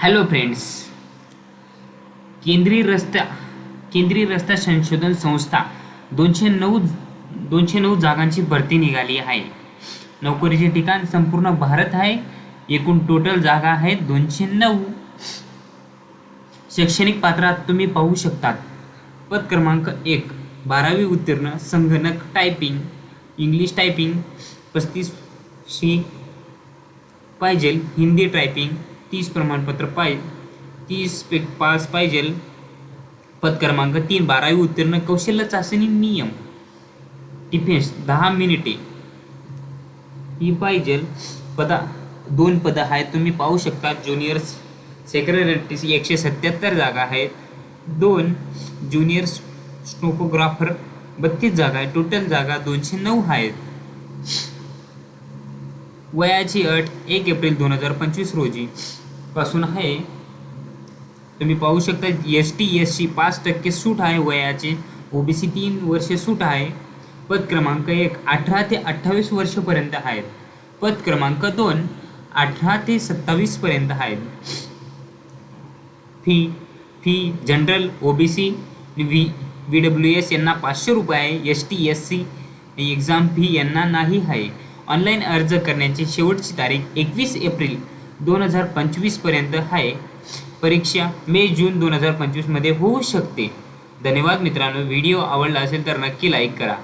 Hello friends, केंद्रीय रस्ता संशोधन संस्था 209 जागांची भरती निघाली आहे. नोकरीचे ठिकाण संपूर्ण भारत आहे. एकूण टोटल जागा आहेत 209. शैक्षणिक पात्रता तुम्ही पाहू शकतात. पद क्रमांक 1, 12वी उत्तीर्ण, संगणक टायपिंग, इंग्लिश टायपिंग 35 पाहिजे, हिंदी टायपिंग 30 प्रमाणपत्र पाहिजे, 30 पास पाहिजे. पद क्रमांक 3, 12वी उत्तीर्ण, कौशल्य चाचणी नियम, डिफेन्स 10 मिनिटे ही पाहिजे. 2 पद आहेत तुम्ही पाहू शकता. ज्युनियर सेक्रेटरी 177 जागा आहेत. 2 ज्युनियर स्टोकोग्राफर 32 जागा आहेत. टोटल जागा 209 आहेत. वयाची अट 1 एप्रिल 2025 रोजी पासून आहे. तुम्ही पाहू शकता. ST SC 5% सूट आहे वयाचे. OBC 3 वर्षे सूट आहे. पद क्रमांक 1, 18 ते 28 वर्षपर्यंत आहेत. पद क्रमांक 2, 18 ते 27 पर्यंत आहेत. फी जनरल OBC VWS यांना 500 रुपये आहे. ST SC एक्झाम फी यांना नाही आहे. ऑनलाईन अर्ज करण्याची शेवटची तारीख 21 एप्रिल 2025 पर्यंत आहे. परीक्षा मे-जून 2025 मध्ये होऊ शकते. धन्यवाद मित्रांनो. व्हिडिओ आवडला असेल तर नक्की लाईक करा.